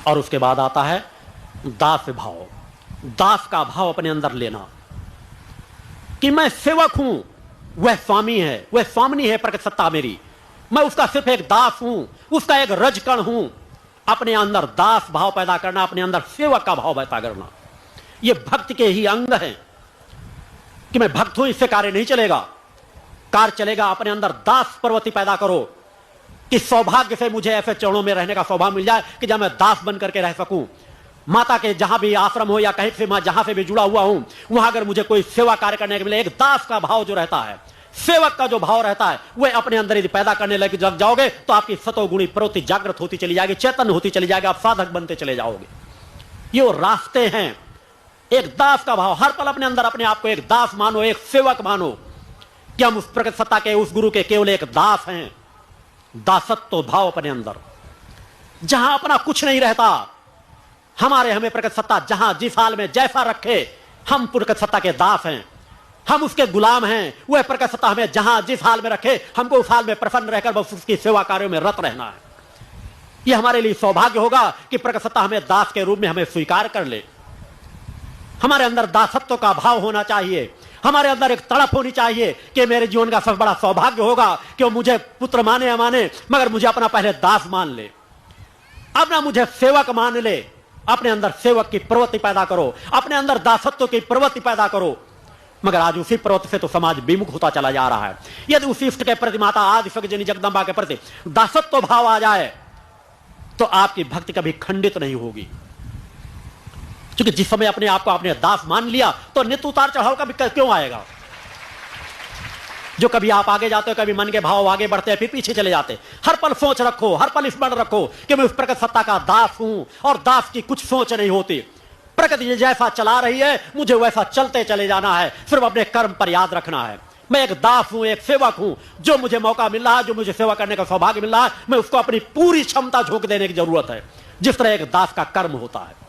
और उसके बाद आता है दास भाव। दास का भाव अपने अंदर लेना कि मैं सेवक हूं, वह स्वामी है, वह स्वामिनी है प्रकट सत्ता मेरी, मैं उसका सिर्फ एक दास हूं, उसका एक रजकण हूं। अपने अंदर दास भाव पैदा करना, अपने अंदर सेवक का भाव पैदा करना, यह भक्त के ही अंग है कि मैं भक्त हूं, इससे कार्य नहीं चलेगा। कार्य चलेगा अपने अंदर दास प्रवृत्ति पैदा करो कि सौभाग्य से मुझे ऐसे चरणों में रहने का सौभाग्य मिल जाए कि जहां मैं दास बन करके रह सकूं। माता के जहां भी आश्रम हो या कहीं से मैं जहां से भी जुड़ा हुआ हूं, वहां अगर मुझे कोई सेवा कार्य करने के मिले, एक दास का भाव जो रहता है, सेवक का जो भाव रहता है, वह अपने अंदर यदि पैदा करने लग जाओगे तो आपकी सतोगुणी प्रवृत्ति जागृत होती चली जाएगी, चैतन्य होती चली जाएगी, आप साधक बनते चले जाओगे। ये रास्ते हैं। एक दास का भाव, हर पल अपने अंदर अपने आप को एक दास मानो, एक सेवक मानो कि हम उस प्रकट सत्ता के, उस गुरु के केवल एक दास हैं। दासत्व भाव अपने अंदर, जहां अपना कुछ नहीं रहता, हमें प्रकट सत्ता जहां जिस हाल में जैसा रखे, हम प्रकट सत्ता के दास हैं, हम उसके गुलाम हैं। वह प्रकट सत्ता हमें जहां जिस हाल में रखे, हमको उस हाल में प्रसन्न रहकर बस उसकी सेवा कार्यों में रत रहना है। यह हमारे लिए सौभाग्य होगा कि प्रकट सत्ता हमें दास के रूप में हमें स्वीकार कर ले। हमारे अंदर दासत्व का भाव होना चाहिए, हमारे अंदर एक तड़प होनी चाहिए कि मेरे जीवन का सबसे बड़ा सौभाग्य होगा कि वो मुझे पुत्र माने या माने, मगर मुझे अपना पहले दास मान ले, अपना मुझे सेवक मान ले। अपने अंदर सेवक की प्रवृत्ति पैदा करो, अपने अंदर दासत्व की प्रवृत्ति पैदा करो। मगर आज उसी प्रवृत्ति से तो समाज विमुख होता चला जा रहा है। यदि उसी इष्ट के प्रति, माता आदि जनी जगदम्बा के प्रति दासत्व भाव आ जाए तो आपकी भक्ति कभी खंडित नहीं होगी। क्योंकि जिस समय अपने आप को आपने दास मान लिया तो नित्य उतार चढ़ाव कभी क्यों आएगा। जो कभी आप आगे जाते हो, कभी मन के भाव आगे बढ़ते हैं, फिर पीछे चले जाते। हर पल सोच रखो, हर पल स्मरण रखो कि मैं उस प्रकट सत्ता का दास हूं, और दास की कुछ सोच नहीं होती। प्रकृति जैसा चला रही है, मुझे वैसा चलते चले जाना है, सिर्फ अपने कर्म पर याद रखना है। मैं एक दास हूं, एक सेवक हूं। जो मुझे मौका मिल रहा है, जो मुझे सेवा करने का सौभाग्य मिल रहा है, मैं उसको अपनी पूरी क्षमता झोंक देने की जरूरत है, जिस तरह एक दास का कर्म होता है।